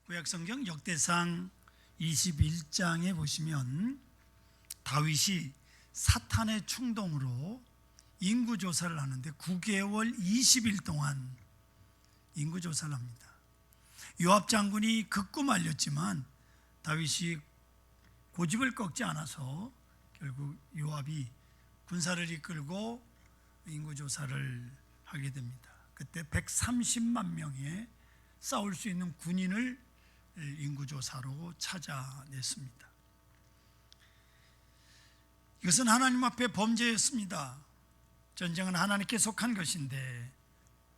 구약성경 역대상 21장에 보시면 다윗이 사탄의 충동으로 인구조사를 하는데 9개월 20일 동안 인구조사를 합니다. 요압 장군이 극구 말렸지만 다윗이 고집을 꺾지 않아서 결국 요압이 군사를 이끌고 인구조사를 하게 됩니다. 그때 130만 명의 싸울 수 있는 군인을 인구조사로 찾아냈습니다. 이것은 하나님 앞에 범죄였습니다. 전쟁은 하나님께 속한 것인데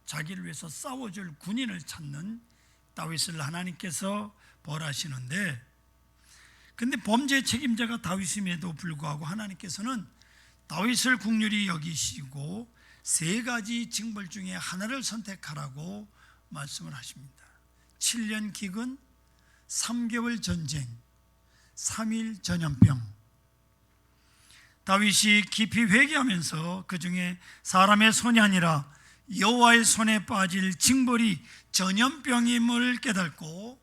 자기를 위해서 싸워줄 군인을 찾는 다윗을 하나님께서 벌하시는데, 근데 범죄의 책임자가 다윗임에도 불구하고 하나님께서는 다윗을 긍휼히 여기시고 세 가지 징벌 중에 하나를 선택하라고 말씀을 하십니다. 7년 기근, 3개월 전쟁, 3일 전염병. 다윗이 깊이 회개하면서 그 중에 사람의 손이 아니라 여호와의 손에 빠질 징벌이 전염병임을 깨닫고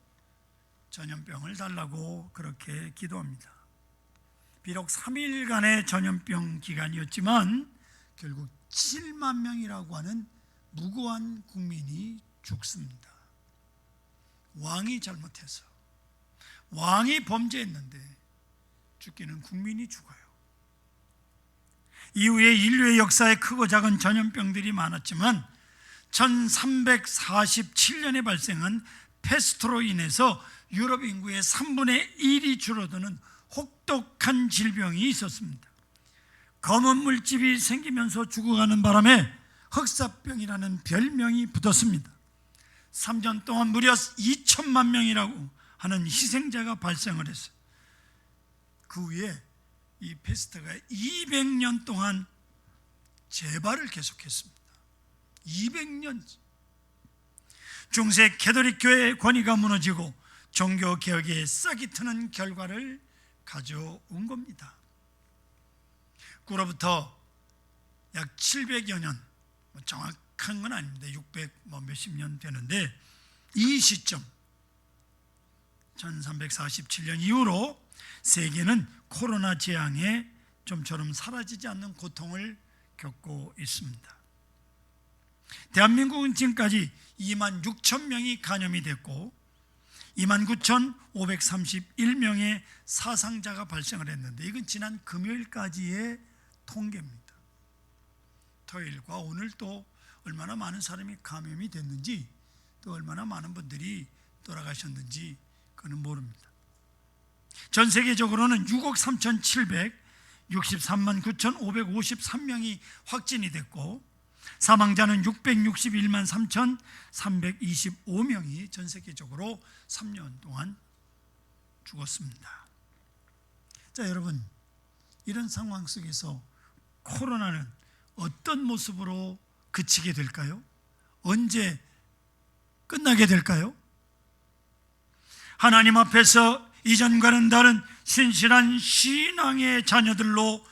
전염병을 달라고 그렇게 기도합니다. 비록 3일간의 전염병 기간이었지만 결국 7만 명이라고 하는 무고한 국민이 죽습니다. 왕이 잘못해서, 왕이 범죄했는데 죽기는 국민이 죽어요. 이후에 인류의 역사에 크고 작은 전염병들이 많았지만 1347년에 발생한 페스트로 인해서 유럽 인구의 3분의 1이 줄어드는 혹독한 질병이 있었습니다. 검은 물집이 생기면서 죽어가는 바람에 흑사병이라는 별명이 붙었습니다. 3년 동안 무려 2천만 명이라고 하는 희생자가 발생을 했어요. 그 후에 이 페스트가 200년 동안 재발을 계속했습니다. 200년. 중세 캐톨릭 교회의 권위가 무너지고 종교 개혁에 싹이 트는 결과를 가져온 겁니다. 그로부터 약 700여 년, 정확한 건 아닙니다. 600 몇십 년 되는데, 이 시점 1347년 이후로 세계는 코로나 재앙에 좀처럼 사라지지 않는 고통을 겪고 있습니다. 대한민국은 지금까지 2만 6천 명이 감염이 됐고 2만 9,531명의 사상자가 발생을 했는데, 이건 지난 금요일까지의 통계입니다. 토요일과 오늘 또 얼마나 많은 사람이 감염이 됐는지, 또 얼마나 많은 분들이 돌아가셨는지 그건 모릅니다. 전 세계적으로는 6억 3,763만 9,553명이 확진이 됐고 사망자는 661만 3,325명이 전 세계적으로 3년 동안 죽었습니다. 자, 여러분, 이런 상황 속에서 코로나는 어떤 모습으로 그치게 될까요? 언제 끝나게 될까요? 하나님 앞에서 이전과는 다른 신실한 신앙의 자녀들로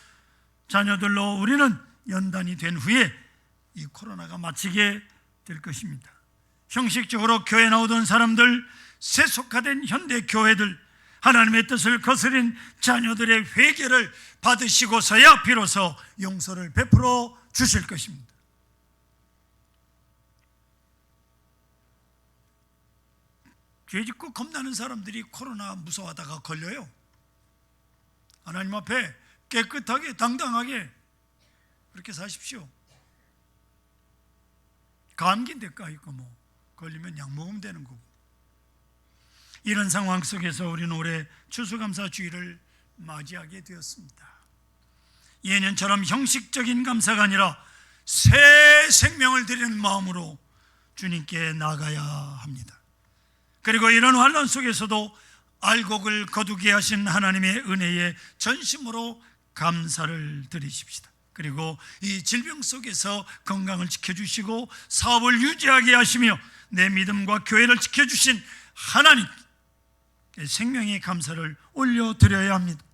우리는 연단이 된 후에 이 코로나가 마치게 될 것입니다. 형식적으로 교회 나오던 사람들, 세속화된 현대 교회들, 하나님의 뜻을 거스린 자녀들의 회개를 받으시고서야 비로소 용서를 베풀어 주실 것입니다. 죄 짓고 겁나는 사람들이 코로나 무서워하다가 걸려요. 하나님 앞에 깨끗하게 당당하게 그렇게 사십시오. 감기인데 까이고 뭐 걸리면 약 먹으면 되는 거고. 이런 상황 속에서 우리는 올해 추수감사주의를 맞이하게 되었습니다. 예년처럼 형식적인 감사가 아니라 새 생명을 드리는 마음으로 주님께 나가야 합니다. 그리고 이런 환난 속에서도 알곡을 거두게 하신 하나님의 은혜에 전심으로 감사를 드리십시다. 그리고 이 질병 속에서 건강을 지켜주시고 사업을 유지하게 하시며 내 믿음과 교회를 지켜주신 하나님께 생명의 감사를 올려드려야 합니다.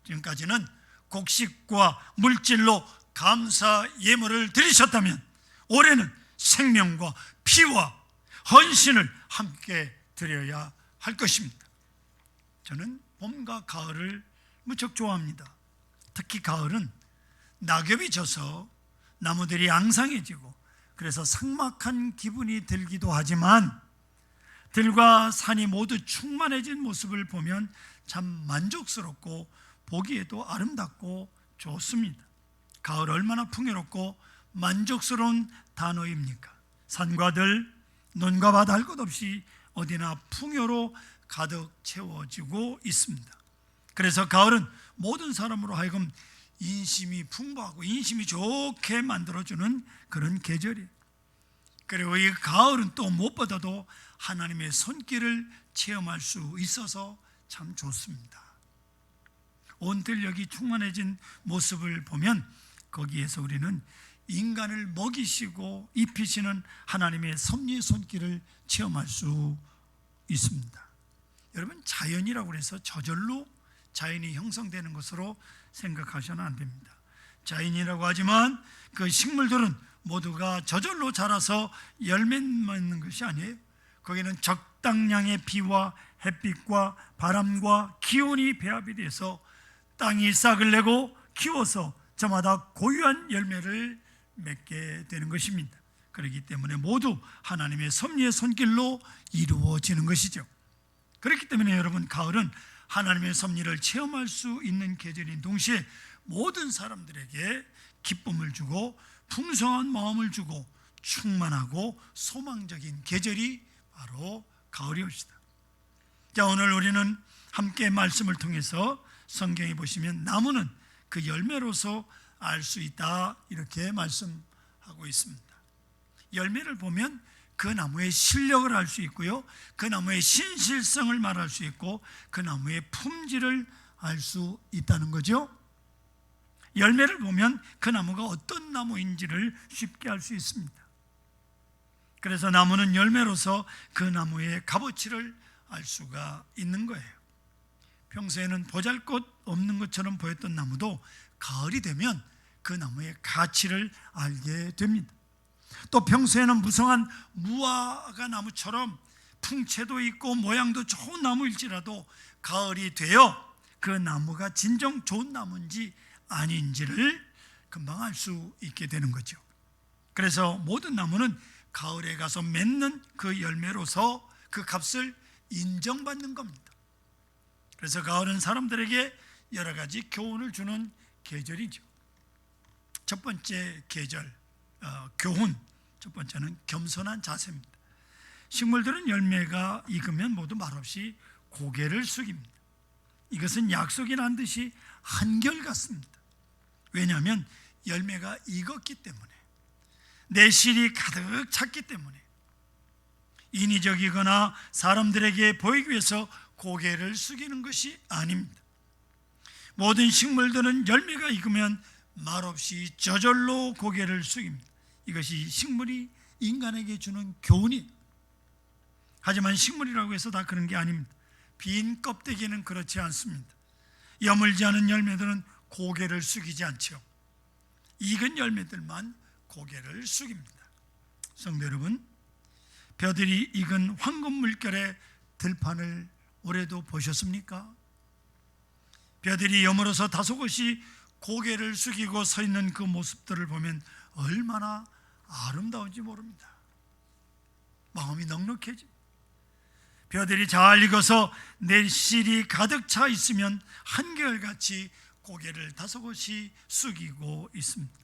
지금까지는 곡식과 물질로 감사 예물을 드리셨다면 올해는 생명과 피와 헌신을 함께 드려야 할 것입니다. 저는 봄과 가을을 무척 좋아합니다. 특히 가을은 낙엽이 져서 나무들이 앙상해지고 그래서 삭막한 기분이 들기도 하지만 들과 산이 모두 충만해진 모습을 보면 참 만족스럽고 보기에도 아름답고 좋습니다. 가을 얼마나 풍요롭고 만족스러운 단어입니까? 산과 들, 논과 밭 할 것 없이 어디나 풍요로 가득 채워지고 있습니다. 그래서 가을은 모든 사람으로 하여금 인심이 풍부하고 인심이 좋게 만들어주는 그런 계절이에요. 그리고 이 가을은 또 무엇보다도 하나님의 손길을 체험할 수 있어서 참 좋습니다. 온 들녘이 충만해진 모습을 보면 거기에서 우리는 인간을 먹이시고 입히시는 하나님의 섭리의 손길을 체험할 수 있습니다. 여러분, 자연이라고 해서 저절로 자연이 형성되는 것으로 생각하셔는 안 됩니다. 자연이라고 하지만 그 식물들은 모두가 저절로 자라서 열매 맺는 것이 아니에요. 거기는 적당량의 비와 햇빛과 바람과 기온이 배합이 돼서 땅이 싹을 내고 키워서 저마다 고유한 열매를 맺게 되는 것입니다. 그렇기 때문에 모두 하나님의 섭리의 손길로 이루어지는 것이죠. 그렇기 때문에 여러분, 가을은 하나님의 섭리를 체험할 수 있는 계절인 동시에 모든 사람들에게 기쁨을 주고 풍성한 마음을 주고 충만하고 소망적인 계절이 바로 가을이옵시다. 자, 오늘 우리는 함께 말씀을 통해서 성경에 보시면 나무는 그 열매로서 알 수 있다, 이렇게 말씀하고 있습니다. 열매를 보면 그 나무의 실력을 알 수 있고요, 그 나무의 신실성을 말할 수 있고 그 나무의 품질을 알 수 있다는 거죠. 열매를 보면 그 나무가 어떤 나무인지를 쉽게 알 수 있습니다. 그래서 나무는 열매로서 그 나무의 값어치를 알 수가 있는 거예요. 평소에는 보잘것 없는 것처럼 보였던 나무도 가을이 되면 그 나무의 가치를 알게 됩니다. 또 평소에는 무성한 무화과 나무처럼 풍채도 있고 모양도 좋은 나무일지라도 가을이 되어 그 나무가 진정 좋은 나무인지 아닌지를 금방 알 수 있게 되는 거죠. 그래서 모든 나무는 가을에 가서 맺는 그 열매로서 그 값을 인정받는 겁니다. 그래서 가을은 사람들에게 여러 가지 교훈을 주는 계절이죠. 첫 번째 계절, 교훈, 첫 번째는 겸손한 자세입니다. 식물들은 열매가 익으면 모두 말없이 고개를 숙입니다. 이것은 약속이란 듯이 한결같습니다. 왜냐하면 열매가 익었기 때문에, 내실이 가득 찼기 때문에, 인위적이거나 사람들에게 보이기 위해서 고개를 숙이는 것이 아닙니다. 모든 식물들은 열매가 익으면 말없이 저절로 고개를 숙입니다. 이것이 식물이 인간에게 주는 교훈이에요. 하지만 식물이라고 해서 다 그런 게 아닙니다. 빈 껍데기는 그렇지 않습니다. 여물지 않은 열매들은 고개를 숙이지 않죠. 익은 열매들만 고개를 숙입니다. 성도 여러분, 벼들이 익은 황금 물결의 들판을 올해도 보셨습니까? 벼들이 여물어서 다소곳이 고개를 숙이고 서 있는 그 모습들을 보면 얼마나 아름다운지 모릅니다. 마음이 넉넉해집니다. 벼들이 잘 익어서 내실이 가득 차 있으면 한결같이 고개를 다소곳이 숙이고 있습니다.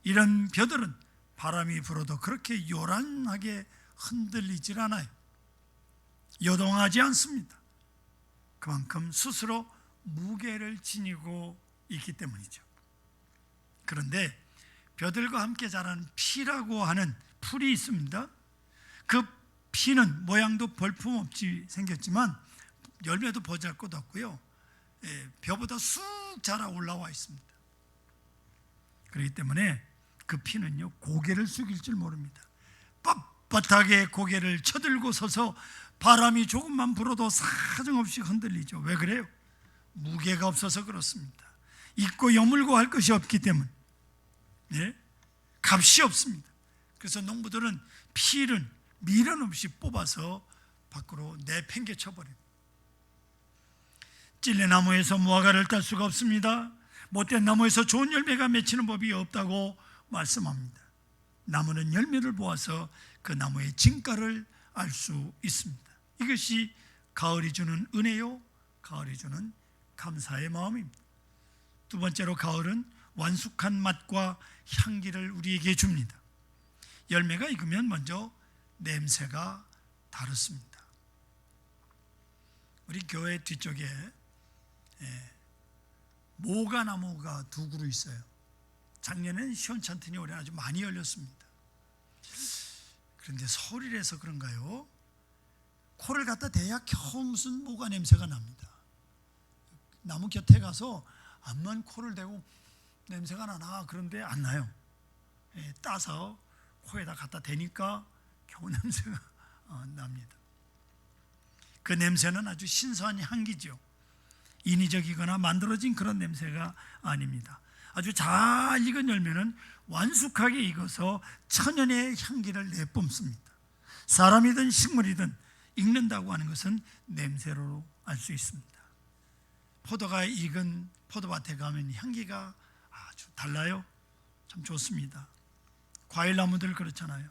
이런 벼들은 바람이 불어도 그렇게 요란하게 흔들리질 않아요. 요동하지 않습니다. 그만큼 스스로 무게를 지니고 있기 때문이죠. 그런데 벼들과 함께 자라는 피라고 하는 풀이 있습니다. 그 피는 모양도 볼품없이 생겼지만 열매도 보잘것 없고요, 벼보다 쑥 자라 올라와 있습니다. 그렇기 때문에 그 피는요, 고개를 숙일 줄 모릅니다. 뻣뻣하게 고개를 쳐들고 서서 바람이 조금만 불어도 사정없이 흔들리죠. 왜 그래요? 무게가 없어서 그렇습니다. 익고 여물고 할 것이 없기 때문에, 값이 없습니다. 그래서 농부들은 필은 미련 없이 뽑아서 밖으로 내팽개쳐 버립니다. 찔레나무에서 무화과를 딸 수가 없습니다. 못된 나무에서 좋은 열매가 맺히는 법이 없다고 말씀합니다. 나무는 열매를 보아서 그 나무의 진가를 알 수 있습니다. 이것이 가을이 주는 은혜요, 가을이 주는 감사의 마음입니다. 두 번째로 가을은 완숙한 맛과 향기를 우리에게 줍니다. 열매가 익으면 먼저 냄새가 다릅니다. 우리 교회 뒤쪽에 모가나무가 두 그루 있어요. 작년에는 시원찮더니 올해 아주 많이 열렸습니다. 그런데 서울이라서 그런가요? 코를 갖다 대야 겨우 무슨 모가 냄새가 납니다. 나무 곁에 가서 암만 코를 대고 냄새가 나나, 그런데 안 나요. 따서 코에다 갖다 대니까 겨우 냄새가 납니다. 그 냄새는 아주 신선한 향기죠. 인위적이거나 만들어진 그런 냄새가 아닙니다. 아주 잘 익은 열매는 완숙하게 익어서 천연의 향기를 내뿜습니다. 사람이든 식물이든 익는다고 하는 것은 냄새로 알 수 있습니다. 포도가 익은 포도밭에 가면 향기가 아주 달라요. 참 좋습니다. 과일나무들 그렇잖아요.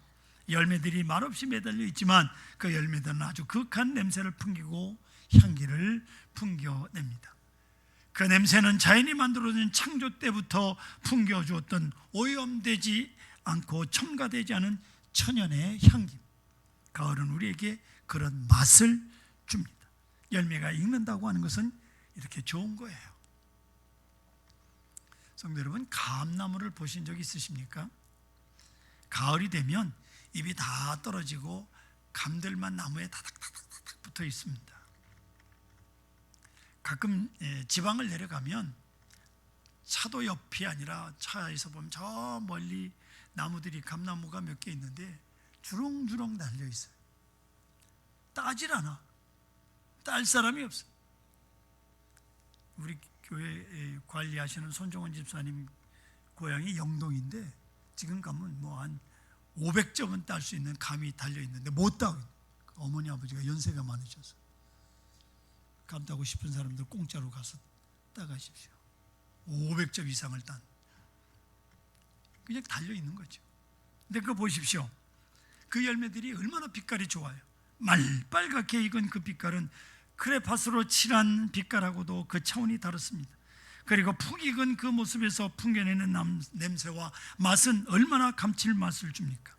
열매들이 말없이 매달려 있지만 그 열매들은 아주 극한 냄새를 풍기고 향기를 풍겨냅니다. 그 냄새는 자연이 만들어진 창조 때부터 풍겨주었던 오염되지 않고 첨가되지 않은 천연의 향기. 가을은 우리에게 그런 맛을 줍니다. 열매가 익는다고 하는 것은 이렇게 좋은 거예요. 성도 여러분, 감나무를 보신 적 있으십니까? 가을이 되면 잎이 다 떨어지고 감들만 나무에 다닥다닥 붙어 있습니다. 가끔 지방을 내려가면 차도 옆이 아니라 차에서 보면 저 멀리 나무들이, 감나무가 몇 개 있는데 주렁주렁 달려 있어요. 따질 않아. 딸 사람이 없어. 우리 교회 관리하시는 손종원 집사님 고향이 영동인데 지금 가면 뭐 한 500점은 딸 수 있는 감이 달려 있는데 못 따고, 어머니 아버지가 연세가 많으셔서 감 따고 싶은 사람들 공짜로 가서 따가십시오. 500점 이상을 딴, 그냥 달려 있는 거죠. 근데 그거 보십시오. 그 열매들이 얼마나 빛깔이 좋아요. 말빨갛게 익은 그 빛깔은 크레파스로 칠한 빛깔하고도 그 차원이 다릅니다. 그리고 푹 익은 그 모습에서 풍겨내는 냄새와 맛은 얼마나 감칠맛을 줍니까?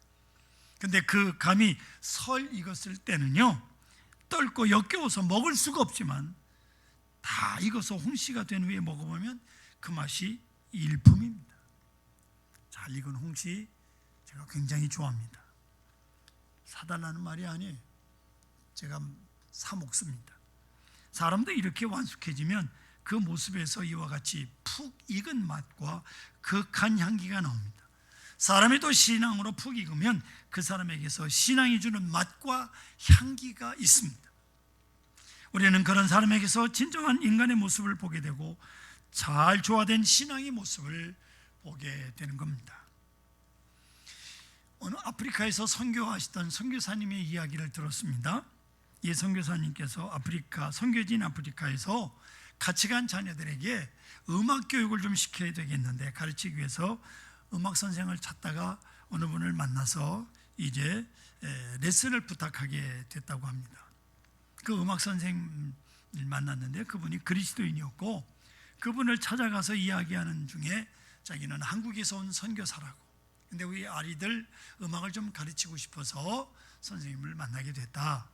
근데 그 감이 설 익었을 때는요, 떫고 역겨워서 먹을 수가 없지만 다 익어서 홍시가 된 후에 먹어보면 그 맛이 일품입니다. 잘 익은 홍시 제가 굉장히 좋아합니다. 사달라는 말이 아니에요. 제가 사 먹습니다. 사람도 이렇게 완숙해지면 그 모습에서 이와 같이 푹 익은 맛과 극한 향기가 나옵니다. 사람이 또 신앙으로 푹 익으면 그 사람에게서 신앙이 주는 맛과 향기가 있습니다. 우리는 그런 사람에게서 진정한 인간의 모습을 보게 되고 잘 조화된 신앙의 모습을 보게 되는 겁니다. 어느 아프리카에서 선교하시던 선교사님의 이야기를 들었습니다. 이 선교사님께서 선교지인 아프리카에서 같이 간 자녀들에게 음악 교육을 좀 시켜야 되겠는데 가르치기 위해서 음악 선생을 찾다가 어느 분을 만나서 이제 레슨을 부탁하게 됐다고 합니다. 그 음악 선생을 만났는데 그분이 그리스도인이었고, 그분을 찾아가서 이야기하는 중에 자기는 한국에서 온 선교사라고, 근데 우리 아이들 음악을 좀 가르치고 싶어서 선생님을 만나게 됐다.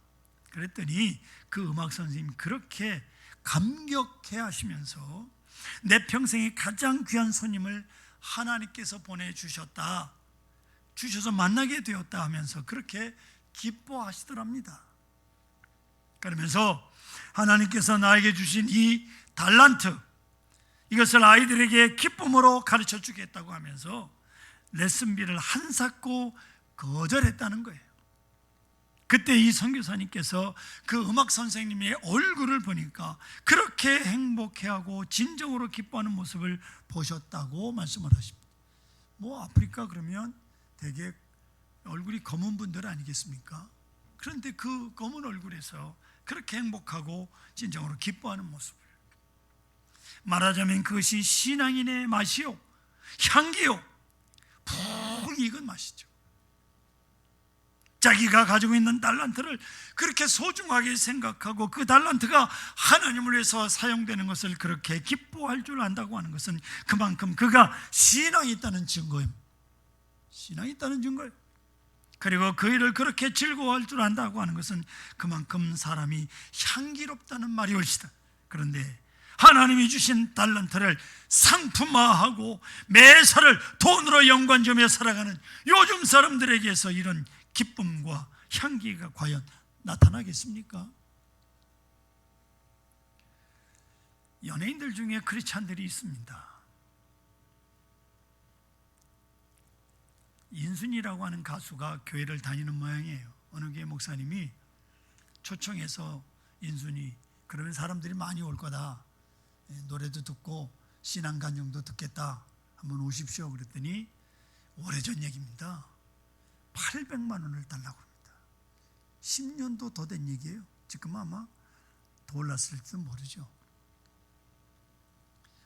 그랬더니 그 음악 선생님이 그렇게 감격해 하시면서 내 평생에 가장 귀한 손님을 하나님께서 보내주셨다, 주셔서 만나게 되었다 하면서 그렇게 기뻐하시더랍니다. 그러면서 하나님께서 나에게 주신 이 달란트, 이것을 아이들에게 기쁨으로 가르쳐 주겠다고 하면서 레슨비를 한삭고 거절했다는 거예요. 그때 이 선교사님께서 그 음악 선생님의 얼굴을 보니까 그렇게 행복해하고 진정으로 기뻐하는 모습을 보셨다고 말씀을 하십니다. 뭐 아프리카 그러면 되게 얼굴이 검은 분들 아니겠습니까? 그런데 그 검은 얼굴에서 그렇게 행복하고 진정으로 기뻐하는 모습을, 말하자면 그것이 신앙인의 맛이요, 향기요, 푹 익은 맛이죠. 자기가 가지고 있는 달란트를 그렇게 소중하게 생각하고 그 달란트가 하나님을 위해서 사용되는 것을 그렇게 기뻐할 줄 안다고 하는 것은 그만큼 그가 신앙이 있다는 증거입니다. 신앙이 있다는 증거예요. 그리고 그 일을 그렇게 즐거워할 줄 안다고 하는 것은 그만큼 사람이 향기롭다는 말이 옳시다. 그런데 하나님이 주신 달란트를 상품화하고 매사를 돈으로 연관지으며 살아가는 요즘 사람들에게서 이런 기쁨과 향기가 과연 나타나겠습니까? 연예인들 중에 크리스찬들이 있습니다. 인순이라고 하는 가수가 교회를 다니는 모양이에요. 어느 교회 목사님이 초청해서 인순이, 그러면 사람들이 많이 올 거다, 노래도 듣고 신앙 간증도 듣겠다, 한번 오십시오 그랬더니 오래전 얘기입니다. 800만 원을 달라고 합니다. 10년도 더 된 얘기예요. 지금 아마 더 올랐을지도 모르죠.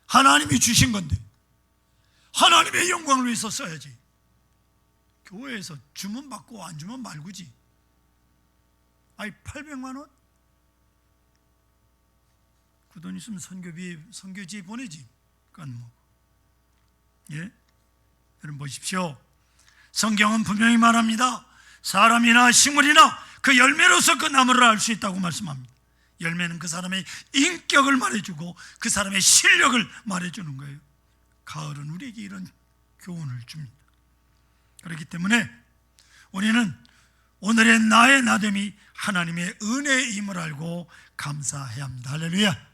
하나님이 주신 건데 하나님의 영광을 위해서 써야지. 교회에서 주면 받고 안 주면 말고지. 아니 800만 원? 그 돈 있으면 선교지에 보내지. 그건 뭐. 예? 여러분 보십시오. 성경은 분명히 말합니다. 사람이나 식물이나 그 열매로서 그 나무를 알 수 있다고 말씀합니다. 열매는 그 사람의 인격을 말해주고 그 사람의 실력을 말해주는 거예요. 가을은 우리에게 이런 교훈을 줍니다. 그렇기 때문에 우리는 오늘의 나의 나됨이 하나님의 은혜임을 알고 감사해야 합니다. 할렐루야.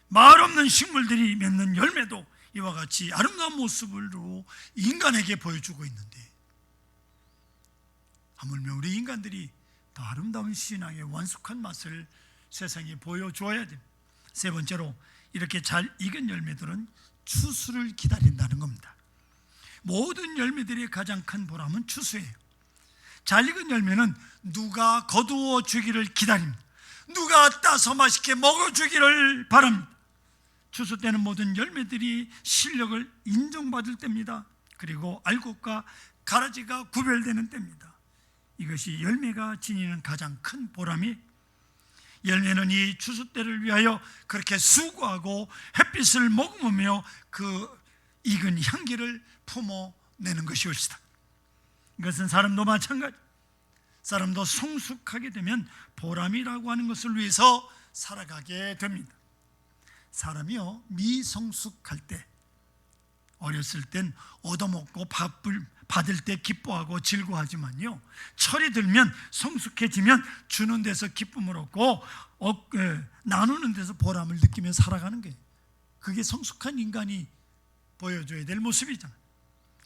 말 없는 식물들이 맺는 열매도 이와 같이 아름다운 모습으로 인간에게 보여주고 있는데, 하물며 우리 인간들이 더 아름다운 신앙의 완숙한 맛을 세상에 보여줘야 됩니다. 세 번째로, 이렇게 잘 익은 열매들은 추수를 기다린다는 겁니다. 모든 열매들의 가장 큰 보람은 추수예요. 잘 익은 열매는 누가 거두어 주기를 기다립니다. 누가 따서 맛있게 먹어주기를 바랍니다. 추수 때는 모든 열매들이 실력을 인정받을 때입니다. 그리고 알곡과 가라지가 구별되는 때입니다. 이것이 열매가 지니는 가장 큰 보람이, 열매는 이 추수 때를 위하여 그렇게 수고하고 햇빛을 머금으며 그 익은 향기를 품어내는 것이 옳시다. 이것은 사람도 마찬가지. 사람도 성숙하게 되면 보람이라고 하는 것을 위해서 살아가게 됩니다. 사람이요, 미성숙할 때, 어렸을 땐 얻어먹고 밥을 받을 때 기뻐하고 즐거워하지만요, 철이 들면 성숙해지면 주는 데서 기쁨을 얻고 나누는 데서 보람을 느끼며 살아가는 거예요. 그게 성숙한 인간이 보여줘야 될 모습이잖아요.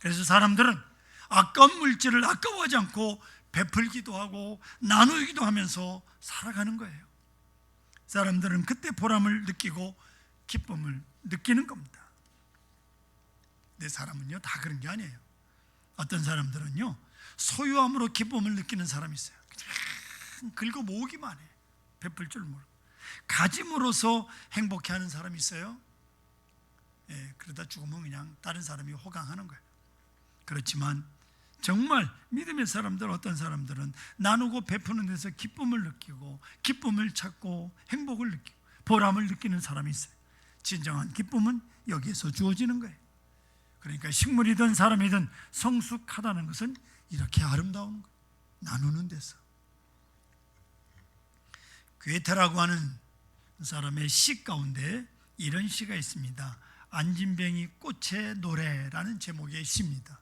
그래서 사람들은 아까운 물질을 아까워하지 않고 베풀기도 하고 나누기도 하면서 살아가는 거예요. 사람들은 그때 보람을 느끼고 기쁨을 느끼는 겁니다. 근데 사람은요, 다 그런 게 아니에요. 어떤 사람들은요, 소유함으로 기쁨을 느끼는 사람이 있어요. 그냥 긁어 모으기만 해. 베풀 줄 모르고. 가짐으로써 행복해하는 사람이 있어요. 예, 그러다 죽으면 그냥 다른 사람이 호강하는 거예요. 그렇지만 정말 믿음의 사람들, 어떤 사람들은 나누고 베푸는 데서 기쁨을 느끼고 기쁨을 찾고 행복을 느끼고 보람을 느끼는 사람이 있어요. 진정한 기쁨은 여기에서 주어지는 거예요. 그러니까 식물이든 사람이든 성숙하다는 것은 이렇게 아름다운 거예요. 나누는 데서. 괴테라고 하는 사람의 시 가운데 이런 시가 있습니다. 안진뱅이 꽃의 노래라는 제목의 시입니다.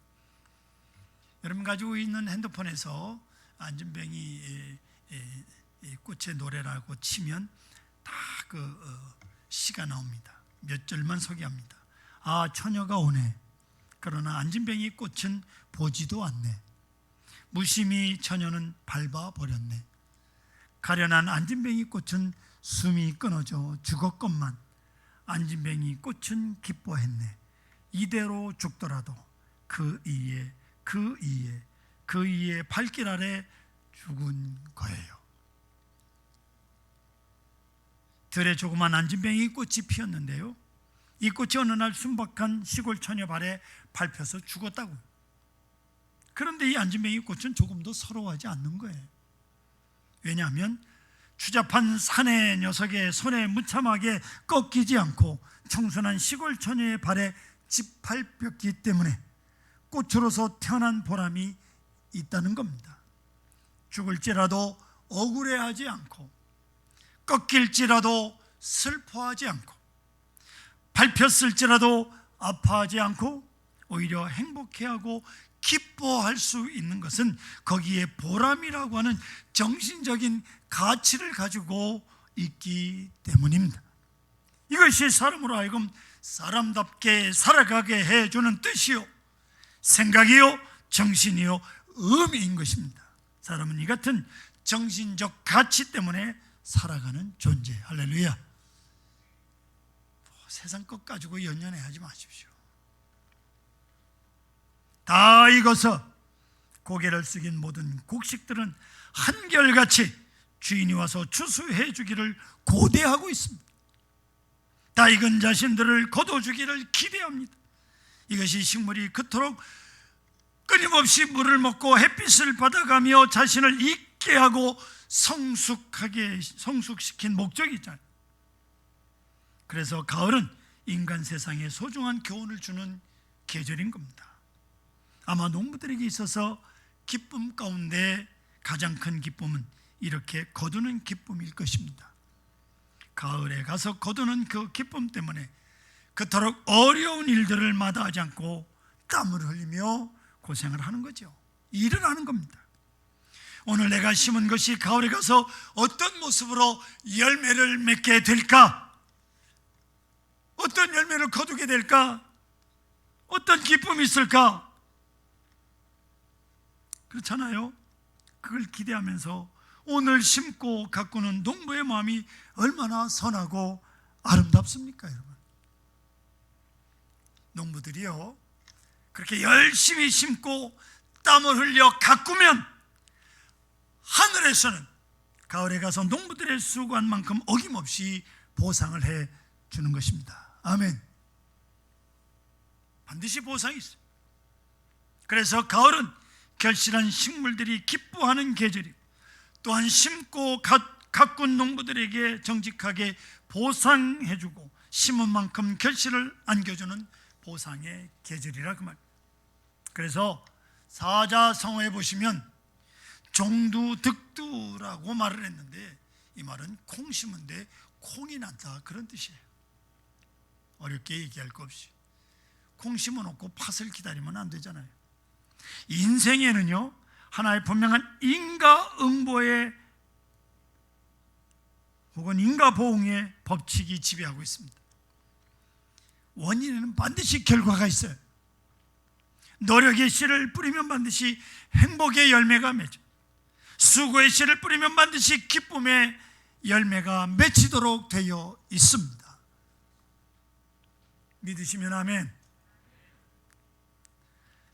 여러분 가지고 있는 핸드폰에서 안진뱅이 꽃의 노래라고 치면 다 그 시가 나옵니다. 몇 절만 소개합니다. 아, 처녀가 오네. 그러나 안진뱅이 꽃은 보지도 않네. 무심히 처녀는 밟아버렸네. 가련한 안진뱅이 꽃은 숨이 끊어져 죽었건만 안진뱅이 꽃은 기뻐했네. 이대로 죽더라도 그 이에 발길 아래 죽은 거예요. 들에 조그만 안진뱅이 꽃이 피었는데요, 이 꽃이 어느 날 순박한 시골 처녀 발에 밟혀서 죽었다고요. 그런데 이 안진뱅이 꽃은 조금도 서러워하지 않는 거예요. 왜냐하면 추잡한 사내 녀석의 손에 무참하게 꺾이지 않고 청순한 시골 처녀의 발에 짓밟혔기 때문에 꽃으로서 태어난 보람이 있다는 겁니다. 죽을지라도 억울해하지 않고, 꺾일지라도 슬퍼하지 않고, 밟혔을지라도 아파하지 않고 오히려 행복해하고 기뻐할 수 있는 것은 거기에 보람이라고 하는 정신적인 가치를 가지고 있기 때문입니다. 이것이 사람으로 하여금 사람답게 살아가게 해주는 뜻이요, 생각이요, 정신이요, 의미인 것입니다. 사람은 이 같은 정신적 가치 때문에 살아가는 존재. 할렐루야. 세상 것 가지고 연연해하지 마십시오. 다 익어서 고개를 숙인 모든 곡식들은 한결같이 주인이 와서 추수해 주기를 고대하고 있습니다. 다 익은 자신들을 거둬주기를 기대합니다. 이것이 식물이 그토록 끊임없이 물을 먹고 햇빛을 받아가며 자신을 익게 하고 성숙시킨 목적이잖아요. 그래서 가을은 인간 세상에 소중한 교훈을 주는 계절인 겁니다. 아마 농부들에게 있어서 기쁨 가운데 가장 큰 기쁨은 이렇게 거두는 기쁨일 것입니다. 가을에 가서 거두는 그 기쁨 때문에 그토록 어려운 일들을 마다하지 않고 땀을 흘리며 고생을 하는 거죠. 일을 하는 겁니다. 오늘 내가 심은 것이 가을에 가서 어떤 모습으로 열매를 맺게 될까? 어떤 열매를 거두게 될까? 어떤 기쁨이 있을까? 그렇잖아요. 그걸 기대하면서 오늘 심고 가꾸는 농부의 마음이 얼마나 선하고 아름답습니까, 여러분? 농부들이요, 그렇게 열심히 심고 땀을 흘려 가꾸면 하늘에서는 가을에 가서 농부들의 수고한만큼 어김없이 보상을 해 주는 것입니다. 아멘. 반드시 보상이 있어요. 그래서 가을은 결실한 식물들이 기뻐하는 계절이고, 또한 심고 가꾼 농부들에게 정직하게 보상해주고 심은 만큼 결실을 안겨주는 보상의 계절이라 그 말. 그래서 사자성어에 보시면 종두득두라고 말을 했는데, 이 말은 콩 심은데 콩이 난다, 그런 뜻이에요. 어렵게 얘기할 거 없이 콩 심어놓고 팥을 기다리면 안 되잖아요. 인생에는요, 하나의 분명한 인과응보의 혹은 인과보응의 법칙이 지배하고 있습니다. 원인에는 반드시 결과가 있어요. 노력의 씨를 뿌리면 반드시 행복의 열매가 맺죠. 수고의 씨를 뿌리면 반드시 기쁨의 열매가 맺히도록 되어 있습니다. 믿으시면 아멘.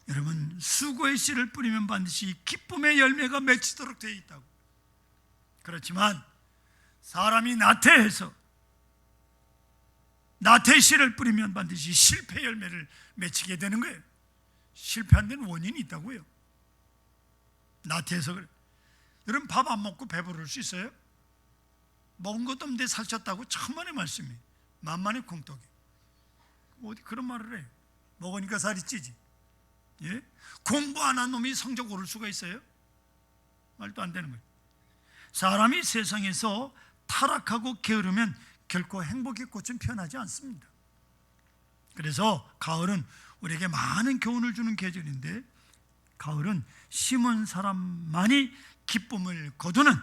여러분, 수고의 씨를 뿌리면 반드시 기쁨의 열매가 맺히도록 되어 있다고. 그렇지만 사람이 나태해서 나태의 씨를 뿌리면 반드시 실패 열매를 맺히게 되는 거예요. 실패한 데는 원인이 있다고요. 나태해서 그래. 여러분, 밥 안 먹고 배부를 수 있어요? 먹은 것도 없는데 살쪘다고 천만의 말씀이에요. 만만의 콩떡이. 어디 그런 말을 해. 먹으니까 살이 찌지. 예? 공부 안 한 놈이 성적 오를 수가 있어요? 말도 안 되는 거예요. 사람이 세상에서 타락하고 게으르면 결코 행복의 꽃은 피어나지 않습니다. 그래서 가을은 우리에게 많은 교훈을 주는 계절인데, 가을은 심은 사람만이 기쁨을 거두는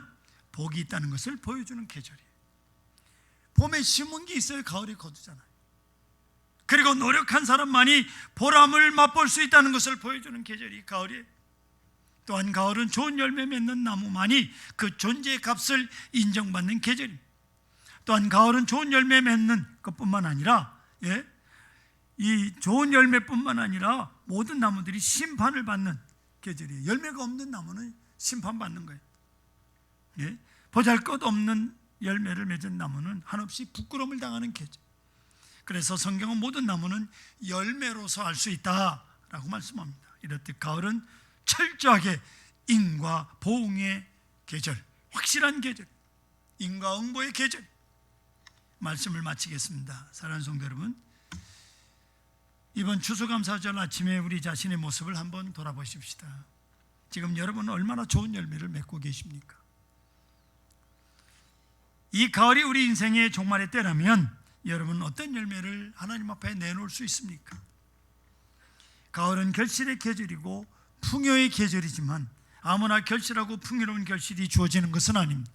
복이 있다는 것을 보여주는 계절이에요. 봄에 심은 게 있어야 가을에 거두잖아요. 그리고 노력한 사람만이 보람을 맛볼 수 있다는 것을 보여주는 계절이 가을이에요. 또한 가을은 좋은 열매 맺는 나무만이 그 존재의 값을 인정받는 계절입니다. 또한 가을은 좋은 열매 맺는 것뿐만 아니라, 이 좋은 열매뿐만 아니라 모든 나무들이 심판을 받는 계절이에요. 열매가 없는 나무는 심판받는 거예요. 예? 보잘것없는 열매를 맺은 나무는 한없이 부끄러움을 당하는 계절. 그래서 성경은 모든 나무는 열매로서 알 수 있다라고 말씀합니다. 이렇듯 가을은 철저하게 인과 보응의 계절, 확실한 계절, 인과응보의 계절. 말씀을 마치겠습니다. 사랑하는 성도 여러분, 이번 추수감사절 아침에 우리 자신의 모습을 한번 돌아보십시다. 지금 여러분은 얼마나 좋은 열매를 맺고 계십니까? 이 가을이 우리 인생의 종말의 때라면 여러분은 어떤 열매를 하나님 앞에 내놓을 수 있습니까? 가을은 결실의 계절이고 풍요의 계절이지만 아무나 결실하고 풍요로운 결실이 주어지는 것은 아닙니다.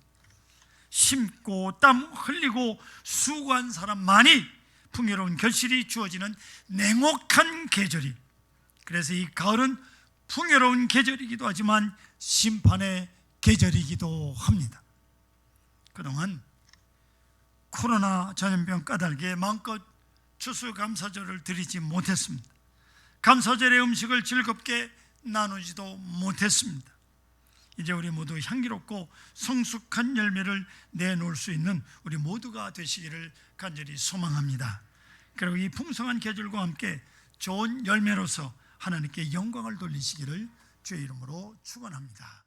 심고 땀 흘리고 수고한 사람만이 풍요로운 결실이 주어지는 냉혹한 계절이, 그래서 이 가을은 풍요로운 계절이기도 하지만 심판의 계절이기도 합니다. 그동안 코로나 전염병 까닭에 마음껏 추수감사절을 드리지 못했습니다. 감사절의 음식을 즐겁게 나누지도 못했습니다. 이제 우리 모두 향기롭고 성숙한 열매를 내놓을 수 있는 우리 모두가 되시기를 간절히 소망합니다. 그리고 이 풍성한 계절과 함께 좋은 열매로서 하나님께 영광을 돌리시기를 주의 이름으로 축원합니다.